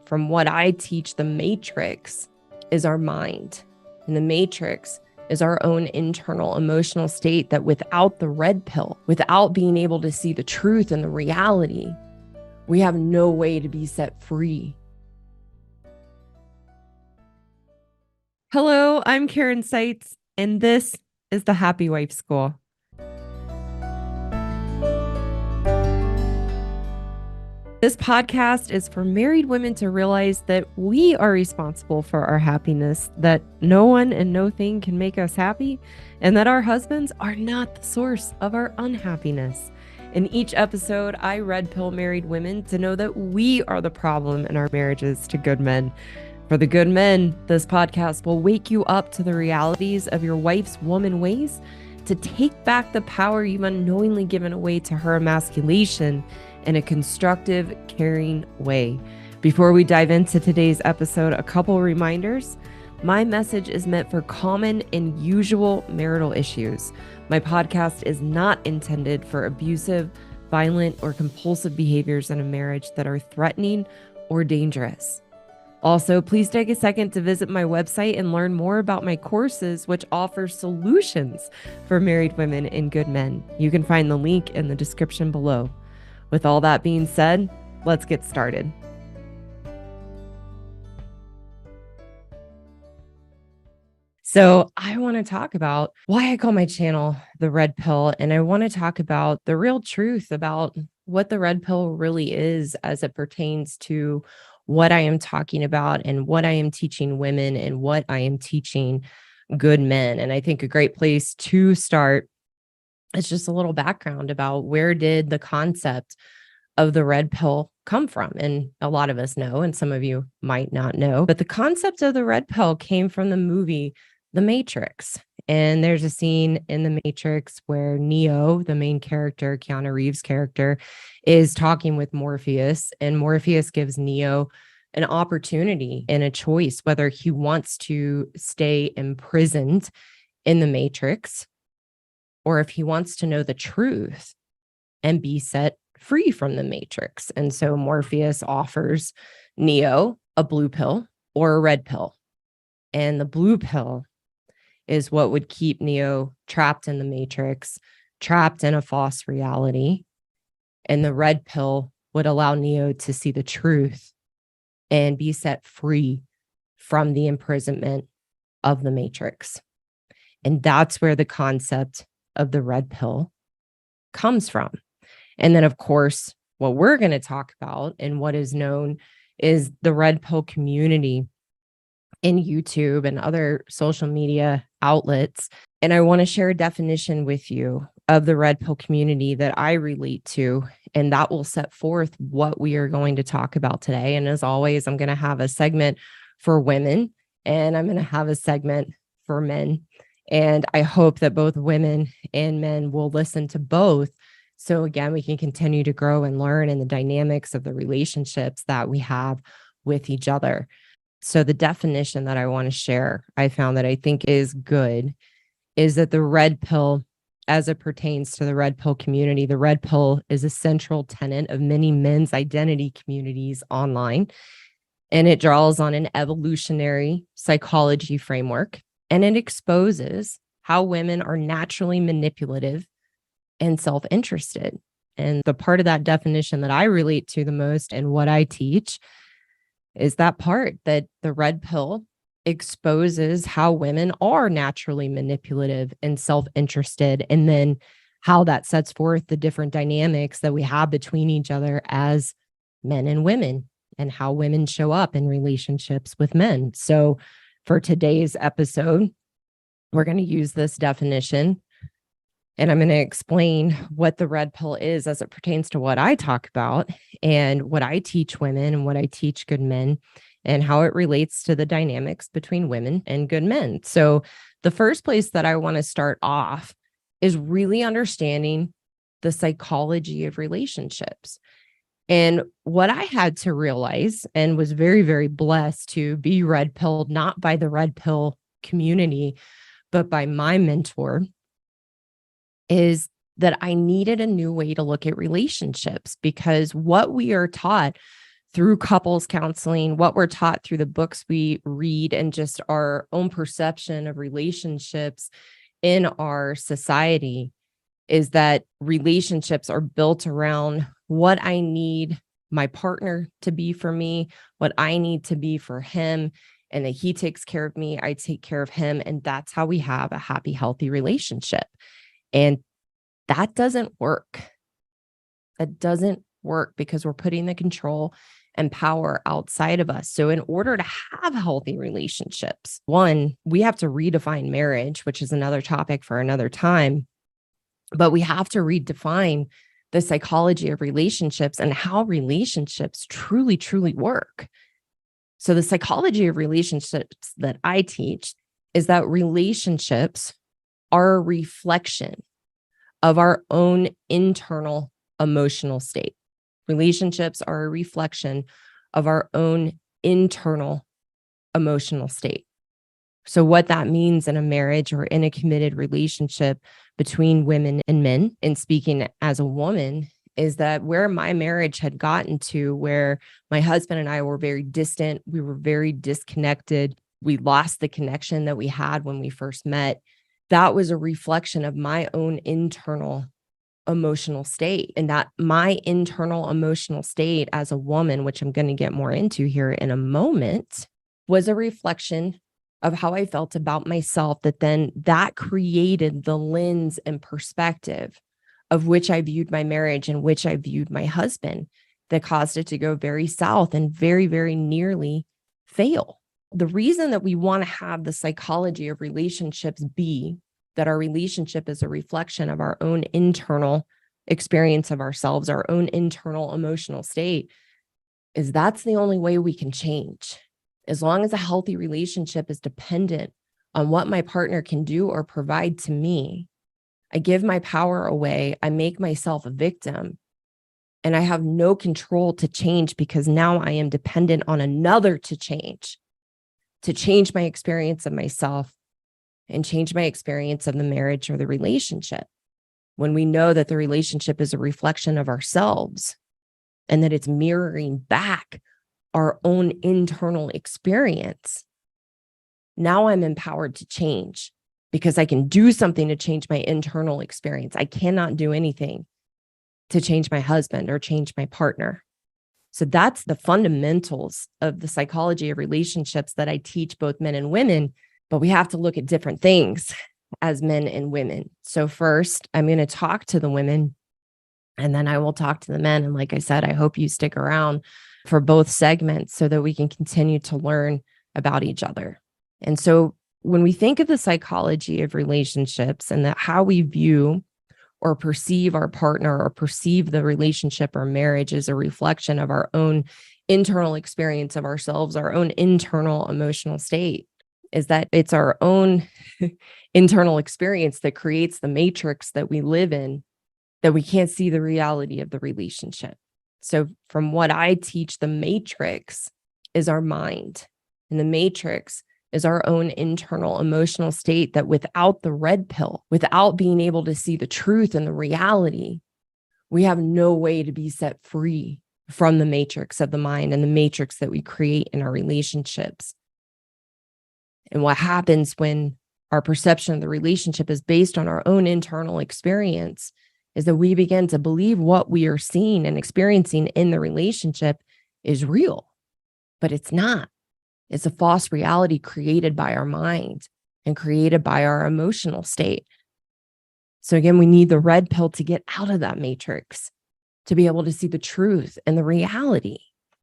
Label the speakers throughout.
Speaker 1: from what I teach, the matrix is our mind. And the matrix is our own internal emotional state that without the red pill, without being able to see the truth and the reality, we have no way to be set free. Hello, I'm Karen Seitz, and this is the Happy Wife School. This podcast is for married women to realize that we are responsible for our happiness, that no one and no thing can make us happy, and that our husbands are not the source of our unhappiness. In each episode, I red pill married women to know that we are the problem in our marriages to good men. For the good men, this podcast will wake you up to the realities of your wife's woman ways, to take back the power you've unknowingly given away to her emasculation in a constructive, caring way. Before we dive into today's episode, a couple reminders. My message is meant for common and usual marital issues. My podcast is not intended for abusive, violent, or compulsive behaviors in a marriage that are threatening or dangerous. Also, please take a second to visit my website and learn more about my courses, which offer solutions for married women and good men. You can find the link in the description below. With all that being said, let's get started. So I want to talk about why I call my channel The Red Pill, and I want to talk about the real truth about what the red pill really is as it pertains to what I am talking about and what I am teaching women and what I am teaching good men. And I think a great place to start is just a little background about where did the concept of the red pill come from? And a lot of us know, and some of you might not know, but the concept of the red pill came from the movie The Matrix. And there's a scene in The Matrix where Neo, the main character, Keanu Reeves' character, is talking with Morpheus, and Morpheus gives Neo an opportunity and a choice whether he wants to stay imprisoned in the Matrix or if he wants to know the truth and be set free from the Matrix. And so Morpheus offers Neo a blue pill or a red pill. And the blue pill is what would keep Neo trapped in the Matrix, trapped in a false reality. And the red pill would allow Neo to see the truth and be set free from the imprisonment of the Matrix. And that's where the concept of the red pill comes from. And then, of course, what we're going to talk about and what is known is the red pill community in YouTube and other social media outlets. And I want to share a definition with you of the red pill community that I relate to, and that will set forth what we are going to talk about today. And as always, I'm going to have a segment for women and I'm going to have a segment for men. And I hope that both women and men will listen to both. So again, we can continue to grow and learn in the dynamics of the relationships that we have with each other. So the definition that I want to share, I found that I think is good, is that the red pill, as it pertains to the red pill community, the red pill is a central tenet of many men's identity communities online. And it draws on an evolutionary psychology framework, and it exposes how women are naturally manipulative and self-interested. And the part of that definition that I relate to the most and what I teach is that part that the red pill exposes how women are naturally manipulative and self-interested, and then how that sets forth the different dynamics that we have between each other as men and women, and how women show up in relationships with men. So for today's episode, we're going to use this definition, and I'm going to explain what the red pill is as it pertains to what I talk about and what I teach women and what I teach good men, and how it relates to the dynamics between women and good men. So the first place that I want to start off is really understanding the psychology of relationships. And what I had to realize, and was very, very blessed to be red pilled, not by the red pill community, but by my mentor, is that I needed a new way to look at relationships, because what we are taught through couples counseling, what we're taught through the books we read, and just our own perception of relationships in our society is that relationships are built around what I need my partner to be for me, what I need to be for him, and that he takes care of me, I take care of him. And that's how we have a happy, healthy relationship. And that doesn't work. That doesn't work because we're putting the control and power outside of us. So, in order to have healthy relationships, one, we have to redefine marriage, which is another topic for another time, but we have to redefine the psychology of relationships and how relationships truly, truly work. So, the psychology of relationships that I teach is that relationships are a reflection of our own internal emotional state. Relationships are a reflection of our own internal emotional state. So, what that means in a marriage or in a committed relationship between women and men, and speaking as a woman, is that where my marriage had gotten to, where my husband and I were very distant, we were very disconnected, we lost the connection that we had when we first met. That was a reflection of my own internal emotional state. And that my internal emotional state as a woman, which I'm going to get more into here in a moment, was a reflection of how I felt about myself, that created the lens and perspective of which I viewed my marriage and which I viewed my husband, that caused it to go very south and very, very nearly fail. The reason that we want to have the psychology of relationships be that our relationship is a reflection of our own internal experience of ourselves, our own internal emotional state, is that's the only way we can change. As long as a healthy relationship is dependent on what my partner can do or provide to me, I give my power away, I make myself a victim, and I have no control to change because now I am dependent on another to change my experience of myself and change my experience of the marriage or the relationship. When we know that the relationship is a reflection of ourselves and that it's mirroring back our own internal experience, now I'm empowered to change because I can do something to change my internal experience. I cannot do anything to change my husband or change my partner. So that's the fundamentals of the psychology of relationships that I teach both men and women, but we have to look at different things as men and women. So first, I'm going to talk to the women and then I will talk to the men. And like I said, I hope you stick around for both segments so that we can continue to learn about each other. And so when we think of the psychology of relationships and that how we view or perceive our partner or perceive the relationship or marriage as a reflection of our own internal experience of ourselves, our own internal emotional state, is that it's our own internal experience that creates the matrix that we live in, that we can't see the reality of the relationship. So from what I teach, the matrix is our mind, and the matrix is our own internal emotional state that without the red pill, without being able to see the truth and the reality, we have no way to be set free from the matrix of the mind and the matrix that we create in our relationships. And what happens when our perception of the relationship is based on our own internal experience is that we begin to believe what we are seeing and experiencing in the relationship is real, but it's not. It's a false reality created by our mind and created by our emotional state. So again, we need the red pill to get out of that matrix, to be able to see the truth and the reality.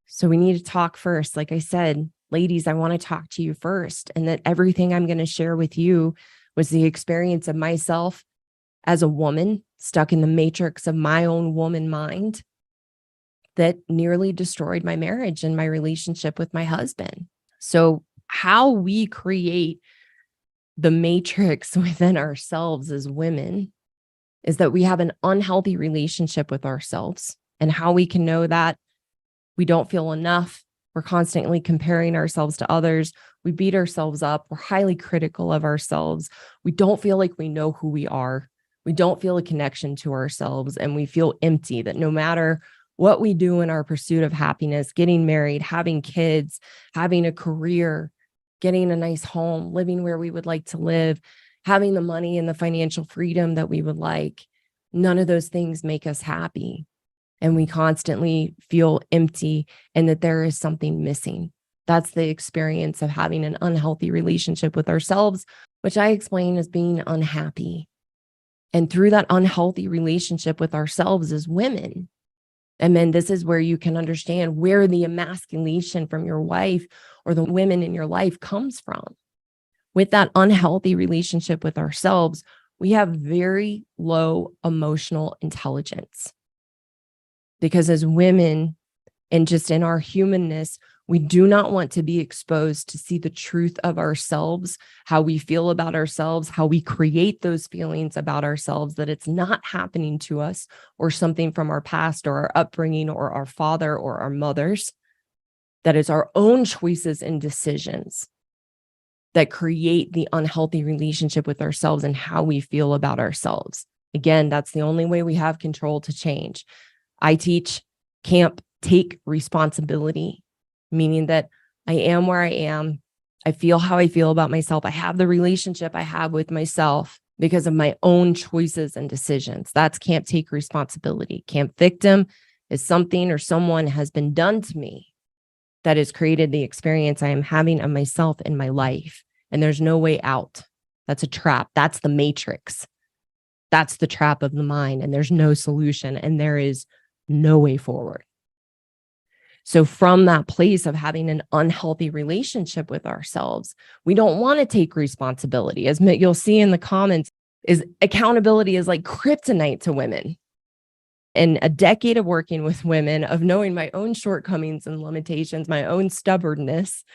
Speaker 1: So we need to talk first. Like I said, ladies, I want to talk to you first, and that everything I'm going to share with you was the experience of myself as a woman stuck in the matrix of my own woman mind that nearly destroyed my marriage and my relationship with my husband. So how we create the matrix within ourselves as women is that we have an unhealthy relationship with ourselves. And how we can know that: we don't feel enough. We're constantly comparing ourselves to others. We beat ourselves up. We're highly critical of ourselves. We don't feel like we know who we are. We don't feel a connection to ourselves, and we feel empty, that no matter what we do in our pursuit of happiness, getting married, having kids, having a career, getting a nice home, living where we would like to live, having the money and the financial freedom that we would like, none of those things make us happy. And we constantly feel empty and that there is something missing. That's the experience of having an unhealthy relationship with ourselves, which I explain as being unhappy. And through that unhealthy relationship with ourselves as women, and then this is where you can understand where the emasculation from your wife or the women in your life comes from. With that unhealthy relationship with ourselves, we have very low emotional intelligence. Because as women, and just in our humanness, we do not want to be exposed to see the truth of ourselves, how we feel about ourselves, how we create those feelings about ourselves, that it's not happening to us or something from our past or our upbringing or our father or our mothers, that it's our own choices and decisions that create the unhealthy relationship with ourselves and how we feel about ourselves. Again, that's the only way we have control to change. I teach camp take responsibility, meaning that I am where I am. I feel how I feel about myself. I have the relationship I have with myself because of my own choices and decisions. That's camp take responsibility. Camp victim is something or someone has been done to me that has created the experience I am having of myself in my life. And there's no way out. That's a trap. That's the matrix. That's the trap of the mind. And there's no solution. And there is no way forward. So from that place of having an unhealthy relationship with ourselves, we don't want to take responsibility. As you'll see in the comments, is accountability is like kryptonite to women. And a decade of working with women, of knowing my own shortcomings and limitations, my own stubbornness,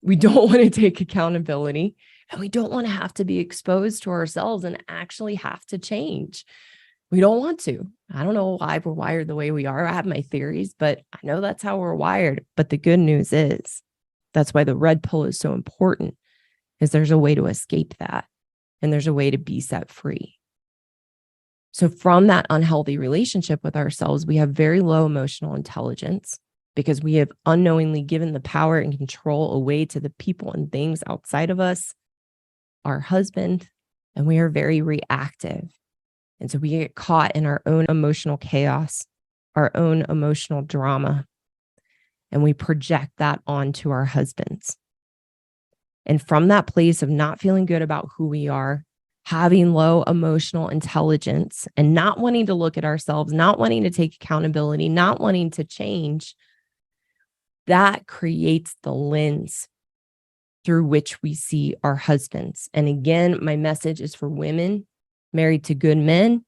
Speaker 1: we don't want to take accountability, and we don't want to have to be exposed to ourselves and actually have to change. We don't want to. I don't know why we're wired the way we are. I have my theories, but I know that's how we're wired. But the good news is that's why the red pill is so important, is there's a way to escape that. And there's a way to be set free. So from that unhealthy relationship with ourselves, we have very low emotional intelligence because we have unknowingly given the power and control away to the people and things outside of us, our husband, and we are very reactive. And so we get caught in our own emotional chaos, our own emotional drama, and we project that onto our husbands. And from that place of not feeling good about who we are, having low emotional intelligence, and not wanting to look at ourselves, not wanting to take accountability, not wanting to change, that creates the lens through which we see our husbands. And again, my message is for women married to good men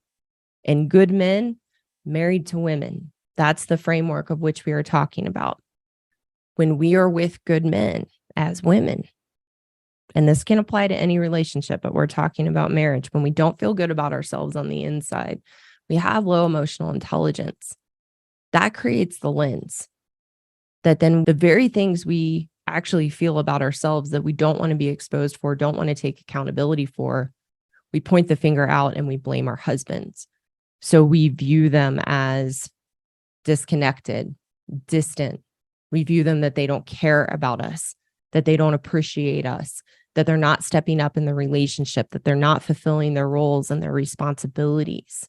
Speaker 1: and good men married to women. That's the framework of which we are talking about. When we are with good men as women, and this can apply to any relationship, but we're talking about marriage. When we don't feel good about ourselves on the inside, we have low emotional intelligence. That creates the lens that then the very things we actually feel about ourselves that we don't want to be exposed for, don't want to take accountability for, we point the finger out and we blame our husbands. So we view them as disconnected, distant. We view them that they don't care about us, that they don't appreciate us, that they're not stepping up in the relationship, that they're not fulfilling their roles and their responsibilities.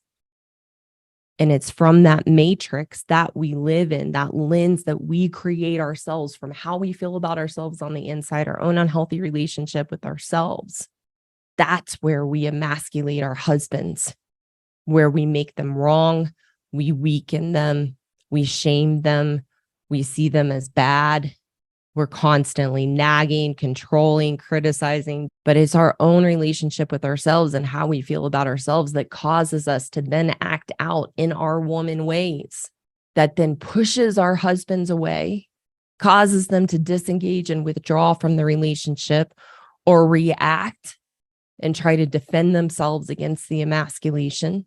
Speaker 1: And it's from that matrix that we live in, that lens that we create ourselves from how we feel about ourselves on the inside, our own unhealthy relationship with ourselves. That's where we emasculate our husbands, where we make them wrong, we weaken them, we shame them, we see them as bad. We're constantly nagging, controlling, criticizing, but it's our own relationship with ourselves and how we feel about ourselves that causes us to then act out in our woman ways, that then pushes our husbands away, causes them to disengage and withdraw from the relationship or react and try to defend themselves against the emasculation.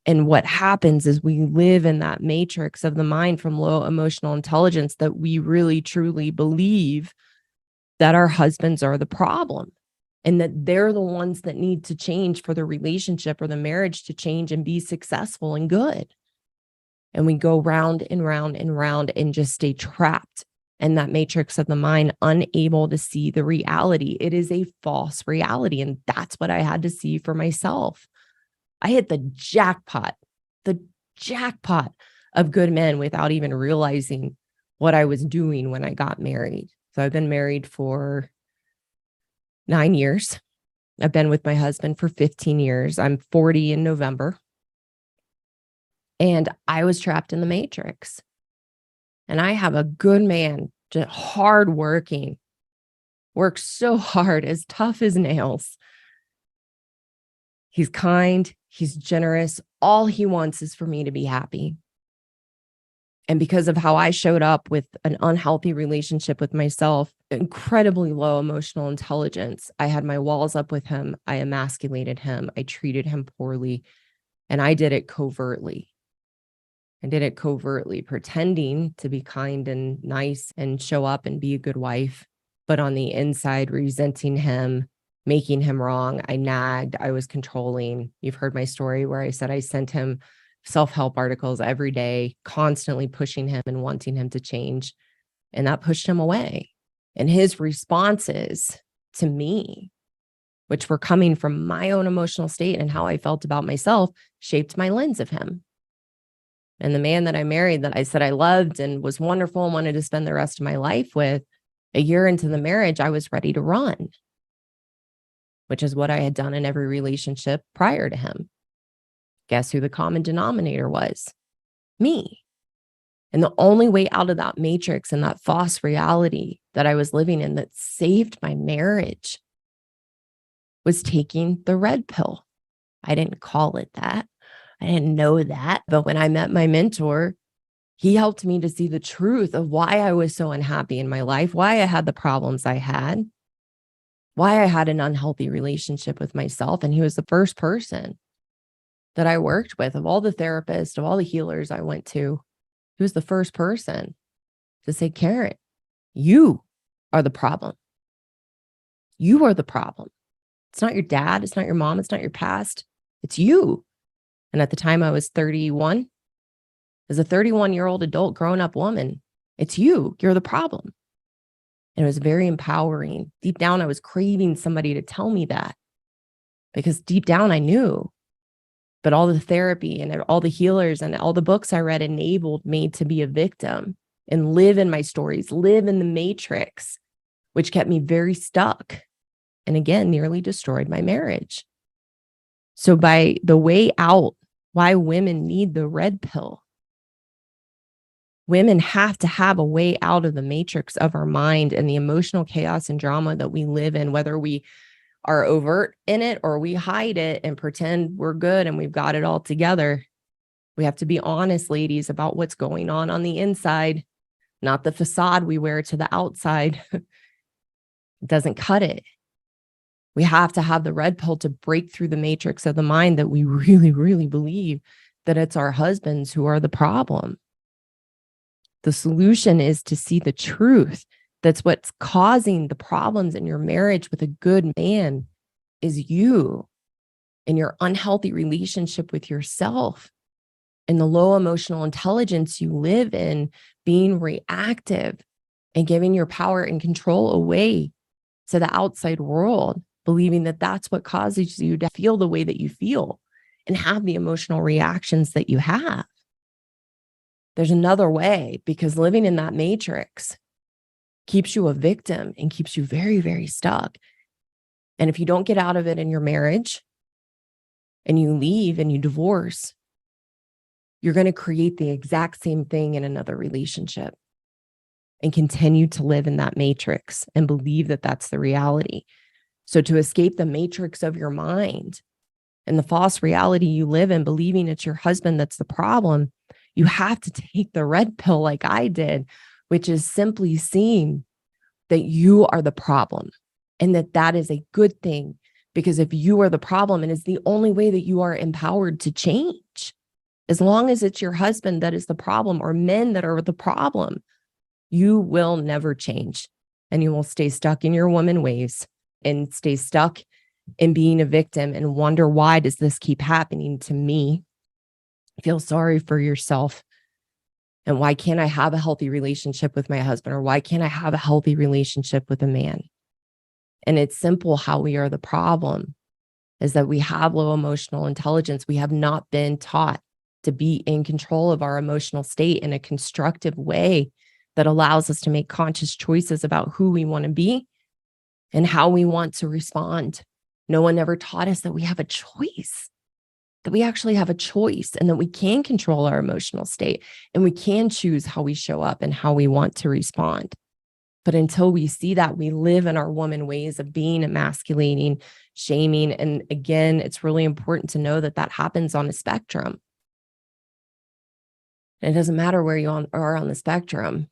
Speaker 1: And what happens is we live in that matrix of the mind from low emotional intelligence that we really truly believe that our husbands are the problem and that they're the ones that need to change for the relationship or the marriage to change and be successful and good. And we go round and round and round and just stay trapped in that matrix of the mind, unable to see the reality. It is a false reality. And that's what I had to see for myself. I hit the jackpot of good men without even realizing what I was doing when I got married. So I've been married for 9 years. I've been with my husband for 15 years. I'm 40 in November. And I was trapped in the matrix. And I have a good man, just hardworking, works so hard, as tough as nails. He's kind, he's generous. All he wants is for me to be happy. And because of how I showed up with an unhealthy relationship with myself, incredibly low emotional intelligence, I had my walls up with him. I emasculated him. I treated him poorly. And I did it covertly. Pretending to be kind and nice and show up and be a good wife. But on the inside, resenting him, making him wrong. I nagged. I was controlling. You've heard my story where I said I sent him self-help articles every day, constantly pushing him and wanting him to change. And that pushed him away. And his responses to me, which were coming from my own emotional state and how I felt about myself, shaped my lens of him. And the man that I married, that I said I loved and was wonderful and wanted to spend the rest of my life with, a year into the marriage, I was ready to run, which is what I had done in every relationship prior to him. Guess who the common denominator was? Me. And the only way out of that matrix and that false reality that I was living in that saved my marriage was taking the red pill. I didn't call it that. I didn't know that. But when I met my mentor, he helped me to see the truth of why I was so unhappy in my life, why I had the problems I had, why I had an unhealthy relationship with myself. And he was the first person that I worked with, of all the therapists, of all the healers I went to. He was the first person to say, Karen, you are the problem. You are the problem. It's not your dad. It's not your mom. It's not your past. It's you. And at the time I was 31, as a 31-year-old adult grown-up woman, it's you. You're the problem. And it was very empowering. Deep down, I was craving somebody to tell me that, because deep down I knew. But all the therapy and all the healers and all the books I read enabled me to be a victim and live in my stories, live in the matrix, which kept me very stuck. And again, nearly destroyed my marriage. So by the way out, why women need the red pill. Women have to have a way out of the matrix of our mind and the emotional chaos and drama that we live in, whether we are overt in it or we hide it and pretend we're good and we've got it all together. We have to be honest, ladies, about what's going on the inside, not the facade we wear to the outside. It doesn't cut it. We have to have the red pill to break through the matrix of the mind that we really, really believe that it's our husbands who are the problem. The solution is to see the truth. That's what's causing the problems in your marriage with a good man is you and your unhealthy relationship with yourself and the low emotional intelligence you live in, being reactive and giving your power and control away to the outside world, believing that that's what causes you to feel the way that you feel and have the emotional reactions that you have. There's another way, because living in that matrix keeps you a victim and keeps you very, very stuck. And if you don't get out of it in your marriage and you leave and you divorce, you're going to create the exact same thing in another relationship and continue to live in that matrix and believe that that's the reality. So to escape the matrix of your mind and the false reality you live in, believing it's your husband that's the problem, you have to take the red pill like I did, which is simply seeing that you are the problem and that is a good thing, because if you are the problem, and it's the only way that you are empowered to change, as long as it's your husband that is the problem or men that are the problem, you will never change and you will stay stuck in your woman ways and stay stuck in being a victim and wonder, why does this keep happening to me? Feel sorry for yourself. And why can't I have a healthy relationship with my husband? Or why can't I have a healthy relationship with a man? And it's simple how we are the problem is that we have low emotional intelligence. We have not been taught to be in control of our emotional state in a constructive way that allows us to make conscious choices about who we want to be and how we want to respond. No one ever taught us that we have a choice, that we actually have a choice and that we can control our emotional state and we can choose how we show up and how we want to respond. But until we see that, we live in our woman ways of being emasculating, shaming. And again, it's really important to know that that happens on a spectrum. And it doesn't matter where you are on the spectrum.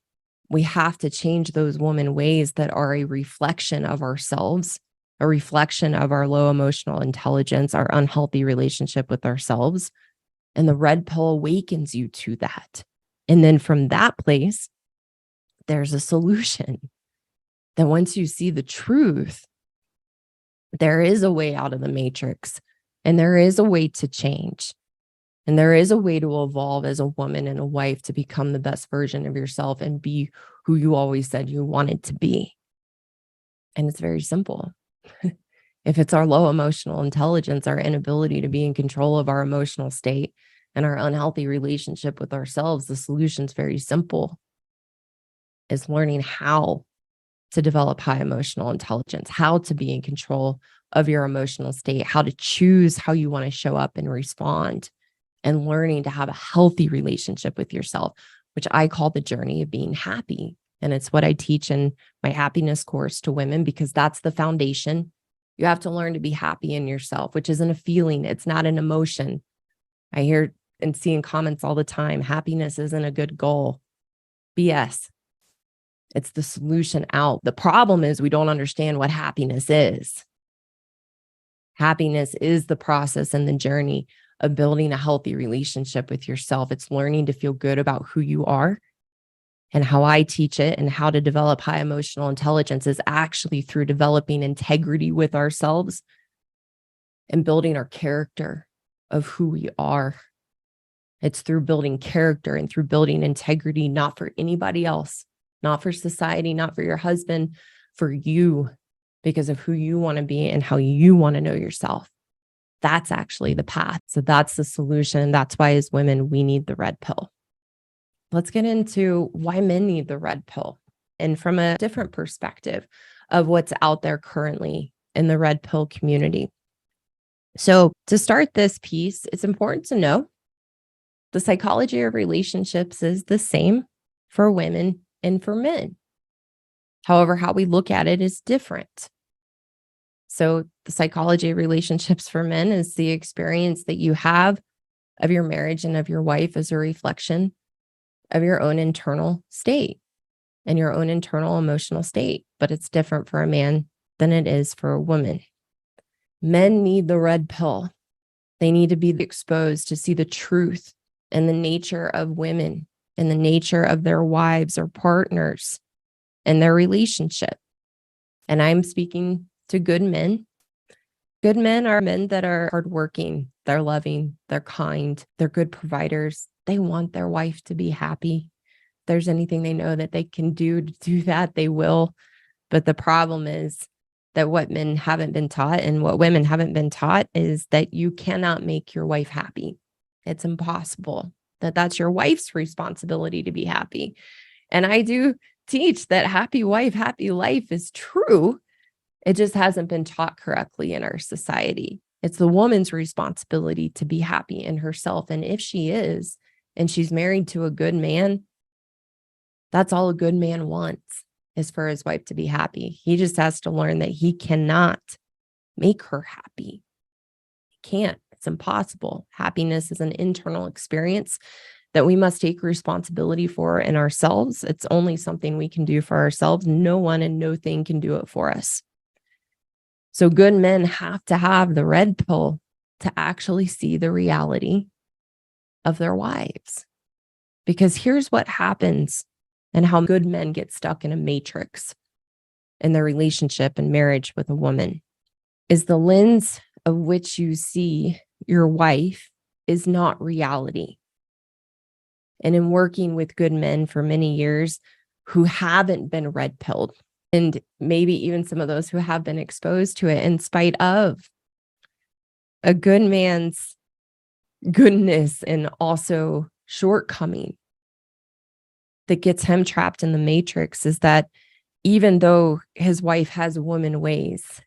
Speaker 1: We have to change those woman ways that are a reflection of ourselves, a reflection of our low emotional intelligence, our unhealthy relationship with ourselves. And the red pill awakens you to that. And then from that place, there's a solution. That once you see the truth, there is a way out of the matrix and there is a way to change. And there is a way to evolve as a woman and a wife to become the best version of yourself and be who you always said you wanted to be. And it's very simple. If it's our low emotional intelligence, our inability to be in control of our emotional state and our unhealthy relationship with ourselves, the solution's very simple. It's learning how to develop high emotional intelligence, how to be in control of your emotional state, how to choose how you want to show up and respond, and learning to have a healthy relationship with yourself, which I call the journey of being happy. And it's what I teach in my happiness course to women, because that's the foundation. You have to learn to be happy in yourself, which isn't a feeling. It's not an emotion. I hear and see in comments all the time, happiness isn't a good goal. BS. It's the solution out. The problem is we don't understand what happiness is. Happiness is the process and the journey of building a healthy relationship with yourself. It's learning to feel good about who you are. And how I teach it and how to develop high emotional intelligence is actually through developing integrity with ourselves and building our character of who we are. It's through building character and through building integrity, not for anybody else, not for society, not for your husband, for you, because of who you want to be and how you want to know yourself. That's actually the path. So that's the solution. That's why as women, we need the red pill. Let's get into why men need the red pill and from a different perspective of what's out there currently in the red pill community. So to start this piece, it's important to know the psychology of relationships is the same for women and for men. However, how we look at it is different. So the psychology of relationships for men is the experience that you have of your marriage and of your wife as a reflection of your own internal state and your own internal emotional state. But it's different for a man than it is for a woman. Men need the red pill. They need to be exposed to see the truth and the nature of women and the nature of their wives or partners and their relationship. And I'm speaking to good men. Good men are men that are hardworking, they're loving, they're kind, they're good providers. They want their wife to be happy. If there's anything they know that they can do to do that, they will. But the problem is that what men haven't been taught and what women haven't been taught is that you cannot make your wife happy. It's impossible. That's your wife's responsibility to be happy. And I do teach that happy wife, happy life is true. It just hasn't been taught correctly in our society. It's the woman's responsibility to be happy in herself. And if she is, and she's married to a good man, that's all a good man wants is for his wife to be happy. He just has to learn that he cannot make her happy. He can't. It's impossible. Happiness is an internal experience that we must take responsibility for in ourselves. It's only something we can do for ourselves. No one and no thing can do it for us. So good men have to have the red pill to actually see the reality of their wives. Because here's what happens and how good men get stuck in a matrix in their relationship and marriage with a woman is the lens of which you see your wife is not reality. and in working with good men for many years who haven't been red pilled, and maybe even some of those who have been exposed to it in spite of a good man's goodness and also shortcoming that gets him trapped in the matrix is that even though his wife has woman ways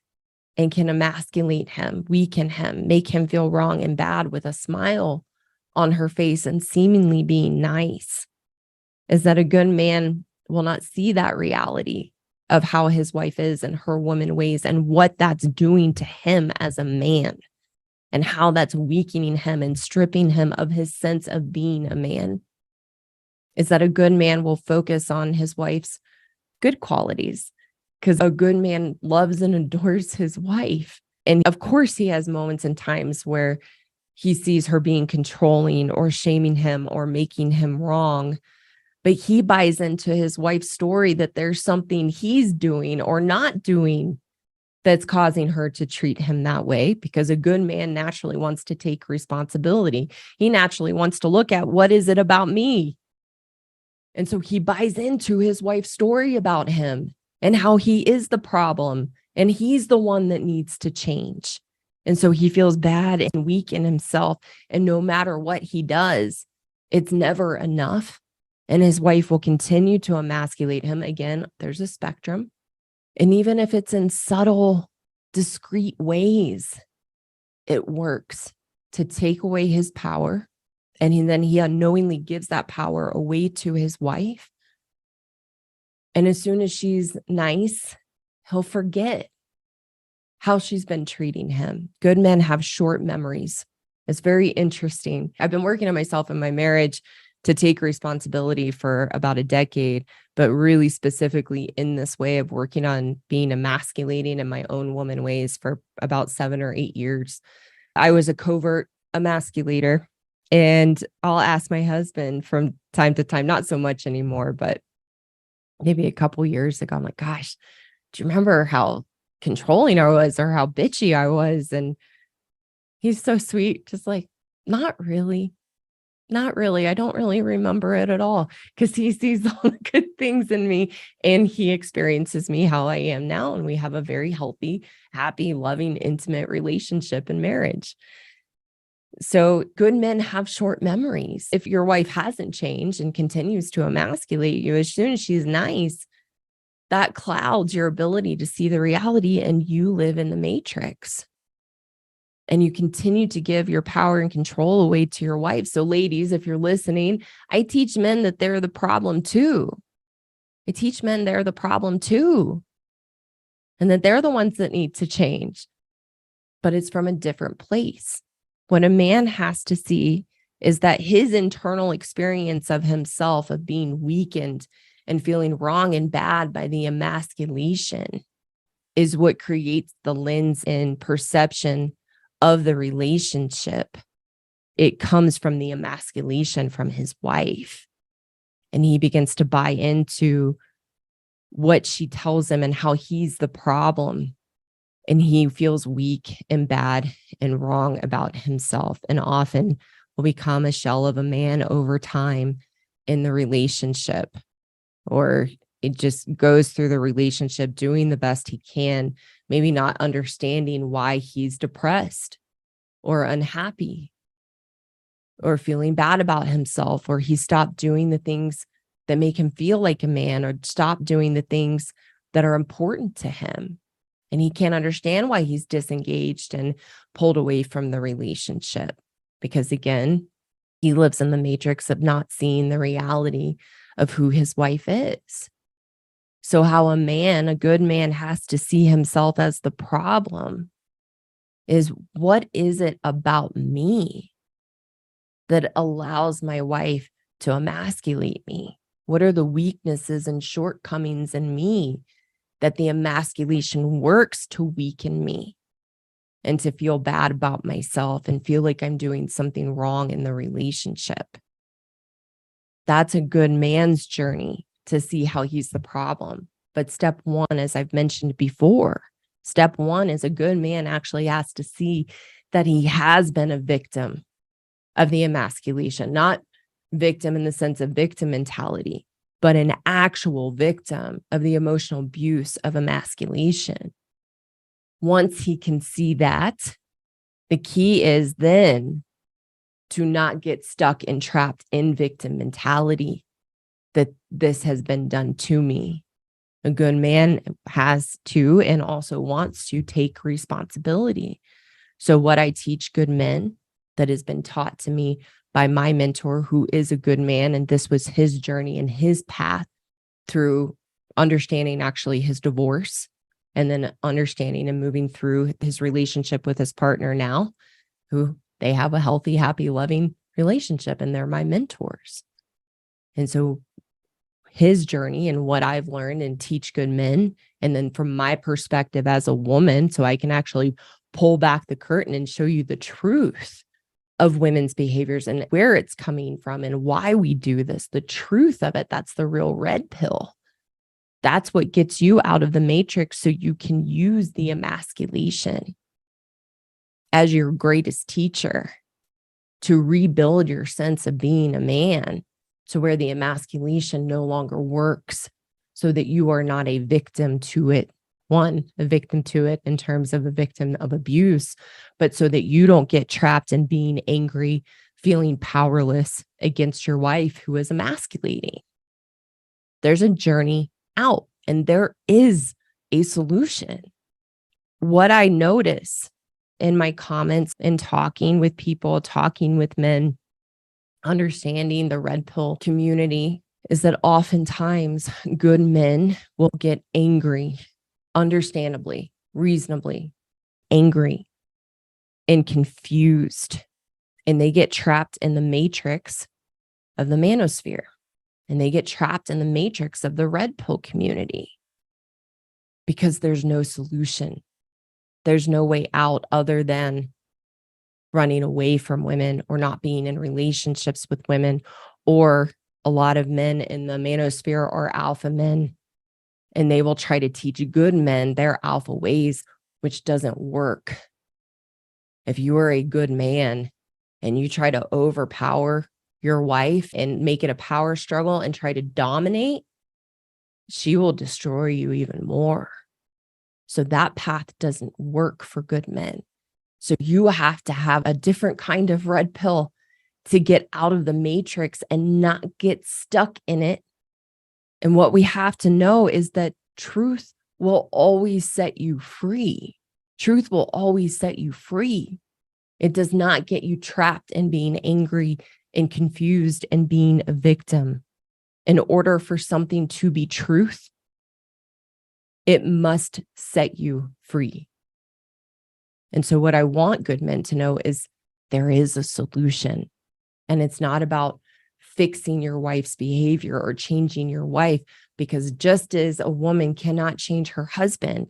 Speaker 1: and can emasculate him, weaken him, make him feel wrong and bad with a smile on her face and seemingly being nice, is that a good man will not see that reality of how his wife is and her woman ways and what that's doing to him as a man and how that's weakening him and stripping him of his sense of being a man. Is that a good man will focus on his wife's good qualities, because a good man loves and adores his wife. And of course, he has moments and times where he sees her being controlling or shaming him or making him wrong. But he buys into his wife's story that there's something he's doing or not doing that's causing her to treat him that way, because a good man naturally wants to take responsibility. He naturally wants to look at, what is it about me? And so he buys into his wife's story about him and how he is the problem and he's the one that needs to change. And so he feels bad and weak in himself. And no matter what he does, it's never enough. And his wife will continue to emasculate him. Again, there's a spectrum. And even if it's in subtle, discreet ways, it works to take away his power. And then he unknowingly gives that power away to his wife. And as soon as she's nice, he'll forget how she's been treating him. Good men have short memories. It's very interesting. I've been working on myself in my marriage to take responsibility for about a decade, but really specifically in this way of working on being emasculating in my own woman ways for about 7 or 8 years. I was a covert emasculator, and I'll ask my husband from time to time, not so much anymore, but maybe a couple years ago, I'm like, gosh, do you remember how controlling I was or how bitchy I was? And he's so sweet, just like, not really. Not really. I don't really remember it at all, because he sees all the good things in me and he experiences me how I am now. And we have a very healthy, happy, loving, intimate relationship and marriage. So good men have short memories. If your wife hasn't changed and continues to emasculate you, as soon as she's nice, that clouds your ability to see the reality and you live in the matrix. And you continue to give your power and control away to your wife. So ladies, if you're listening, I teach men that they're the problem too. I teach men they're the problem too. And that they're the ones that need to change. But it's from a different place. What a man has to see is that his internal experience of himself, of being weakened and feeling wrong and bad by the emasculation, is what creates the lens and perception of the relationship. It comes from the emasculation from his wife. And he begins to buy into what she tells him and how he's the problem. And he feels weak and bad and wrong about himself, and often will become a shell of a man over time in the relationship, or it just goes through the relationship doing the best he can, maybe not understanding why he's depressed or unhappy or feeling bad about himself, or he stopped doing the things that make him feel like a man, or stopped doing the things that are important to him. And he can't understand why he's disengaged and pulled away from the relationship, because again, he lives in the matrix of not seeing the reality of who his wife is. So how a man, a good man, has to see himself as the problem is, what is it about me that allows my wife to emasculate me? What are the weaknesses and shortcomings in me that the emasculation works to weaken me and to feel bad about myself and feel like I'm doing something wrong in the relationship? That's a good man's journey, to see how he's the problem. But step one, as I've mentioned before, step one is a good man actually has to see that he has been a victim of the emasculation, not victim in the sense of victim mentality, but an actual victim of the emotional abuse of emasculation. Once he can see that, the key is then to not get stuck and trapped in victim mentality, that this has been done to me. A good man has to and also wants to take responsibility. So what I teach good men, that has been taught to me by my mentor, who is a good man, and this was his journey and his path through understanding actually his divorce, and then understanding and moving through his relationship with his partner now, who they have a healthy, happy, loving relationship, and they're my mentors. And so his journey and what I've learned and teach good men, and then from my perspective as a woman, so I can actually pull back the curtain and show you the truth of women's behaviors and where it's coming from and why we do this, the truth of it. That's the real red pill. That's what gets you out of the matrix, so you can use the emasculation as your greatest teacher to rebuild your sense of being a man, to where the emasculation no longer works, so that you are not a victim to it. One, a victim to it in terms of a victim of abuse, but so that you don't get trapped in being angry, feeling powerless against your wife who is emasculating. There's a journey out, and there is a solution. What I notice in my comments and talking with people, talking with men, understanding the red pill community, is that oftentimes good men will get angry, understandably, reasonably angry and confused, and they get trapped in the matrix of the manosphere, and they get trapped in the matrix of the red pill community because there's no solution. There's no way out other than running away from women or not being in relationships with women. Or a lot of men in the manosphere are alpha men, and they will try to teach good men their alpha ways, which doesn't work. If you are a good man and you try to overpower your wife and make it a power struggle and try to dominate, she will destroy you even more. So that path doesn't work for good men. So you have to have a different kind of red pill to get out of the matrix and not get stuck in it. And what we have to know is that truth will always set you free. Truth will always set you free. It does not get you trapped in being angry and confused and being a victim. In order for something to be truth, it must set you free. And so what I want good men to know is there is a solution. And it's not about fixing your wife's behavior or changing your wife, because just as a woman cannot change her husband,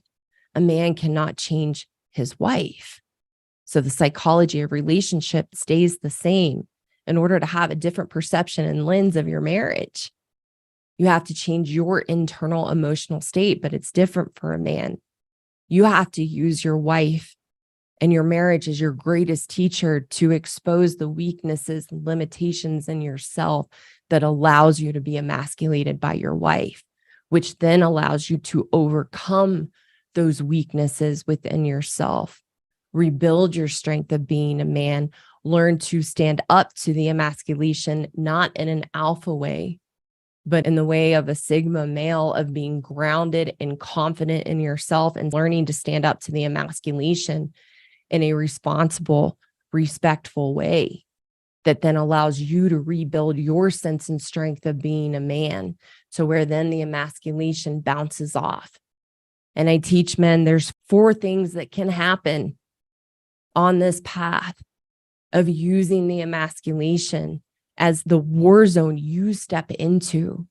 Speaker 1: a man cannot change his wife. So the psychology of relationship stays the same. In order to have a different perception and lens of your marriage, you have to change your internal emotional state, but it's different for a man. You have to use your wife and your marriage as your greatest teacher to expose the weaknesses and limitations in yourself that allows you to be emasculated by your wife, which then allows you to overcome those weaknesses within yourself, rebuild your strength of being a man, learn to stand up to the emasculation, not in an alpha way, but in the way of a Sigma male, of being grounded and confident in yourself and learning to stand up to the emasculation in a responsible, respectful way that then allows you to rebuild your sense and strength of being a man, to where then the emasculation bounces off. And I teach men there's 4 things that can happen on this path of using the emasculation as the war zone you step into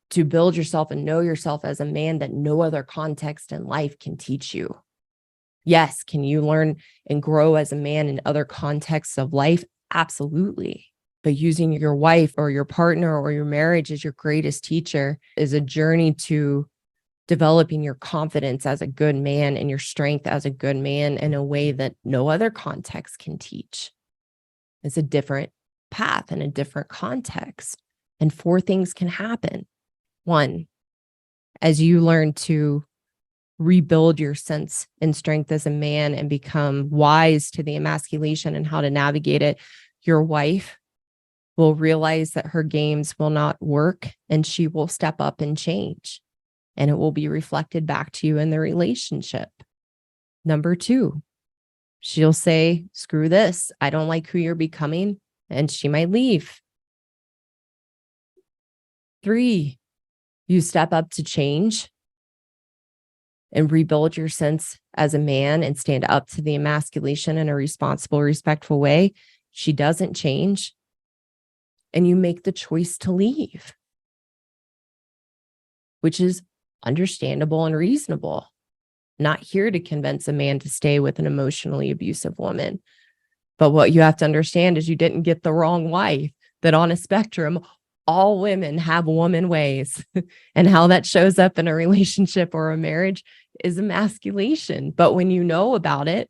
Speaker 1: to build yourself and know yourself as a man that no other context in life can teach you. Yes, can you learn and grow as a man in other contexts of life? Absolutely. But using your wife or your partner or your marriage as your greatest teacher is a journey to developing your confidence as a good man and your strength as a good man in a way that no other context can teach. It's a different path in a different context. And 4 things can happen. 1, as you learn to rebuild your sense and strength as a man and become wise to the emasculation and how to navigate it, your wife will realize that her games will not work and she will step up and change. And it will be reflected back to you in the relationship. Number 2, she'll say, screw this. I don't like who you're becoming. And she might leave. 3, you step up to change and rebuild your sense as a man and stand up to the emasculation in a responsible, respectful way. She doesn't change. And you make the choice to leave, which is understandable and reasonable. Not here to convince a man to stay with an emotionally abusive woman. But what you have to understand is you didn't get the wrong wife, that on a spectrum, all women have woman ways. And how that shows up in a relationship or a marriage is emasculation. But when you know about it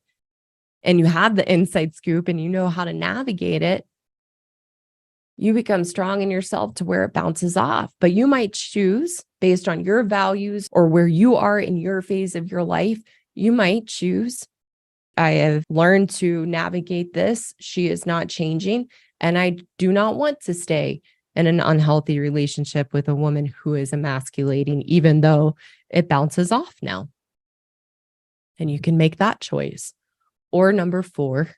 Speaker 1: and you have the inside scoop and you know how to navigate it, you become strong in yourself to where it bounces off. But you might choose, based on your values or where you are in your phase of your life, you might choose, I have learned to navigate this. She is not changing. And I do not want to stay in an unhealthy relationship with a woman who is emasculating, even though it bounces off now. And you can make that choice. Or number 4,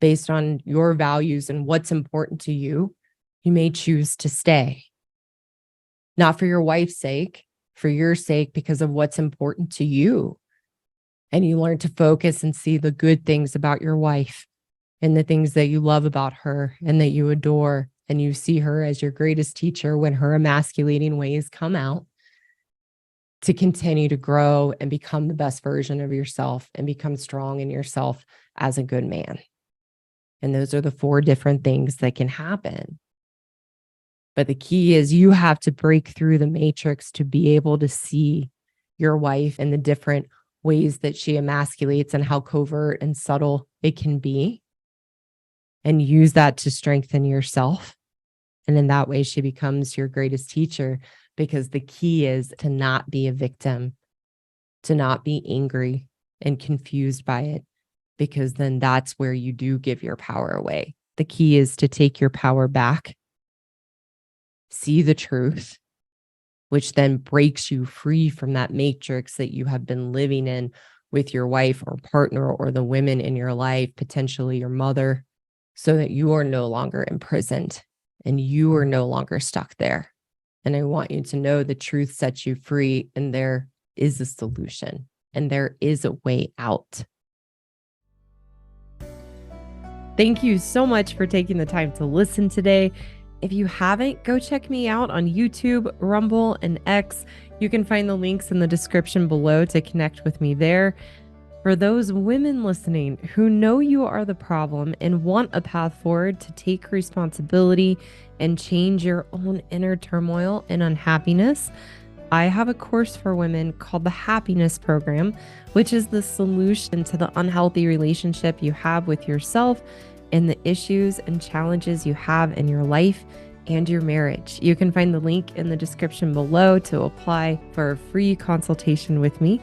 Speaker 1: based on your values and what's important to you, you may choose to stay. Not for your wife's sake, for your sake, because of what's important to you. And you learn to focus and see the good things about your wife and the things that you love about her and that you adore. And you see her as your greatest teacher when her emasculating ways come out, to continue to grow and become the best version of yourself and become strong in yourself as a good man. And those are the 4 different things that can happen. But the key is you have to break through the matrix to be able to see your wife and the different ways that she emasculates and how covert and subtle it can be, and use that to strengthen yourself. And in that way, she becomes your greatest teacher, because the key is to not be a victim, to not be angry and confused by it, because then that's where you do give your power away. The key is to take your power back, see the truth, which then breaks you free from that matrix that you have been living in with your wife or partner or the women in your life, potentially your mother, so that you are no longer imprisoned and you are no longer stuck there. And I want you to know the truth sets you free, and there is a solution and there is a way out. Thank you so much for taking the time to listen today. If you haven't, go check me out on YouTube, Rumble, and X. You can find the links in the description below to connect with me there. For those women listening who know you are the problem and want a path forward to take responsibility and change your own inner turmoil and unhappiness, I have a course for women called the Happiness Program, which is the solution to the unhealthy relationship you have with yourself and the issues and challenges you have in your life and your marriage. You can find the link in the description below to apply for a free consultation with me.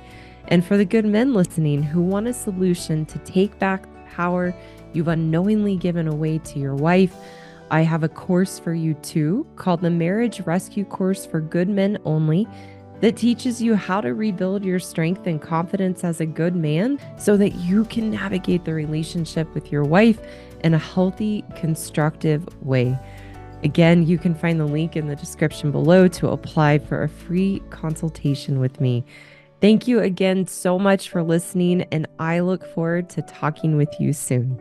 Speaker 1: And for the good men listening who want a solution to take back the power you've unknowingly given away to your wife, I have a course for you too called the Marriage Rescue Course for Good Men Only, that teaches you how to rebuild your strength and confidence as a good man so that you can navigate the relationship with your wife in a healthy, constructive way. Again, you can find the link in the description below to apply for a free consultation with me. Thank you again so much for listening, and I look forward to talking with you soon.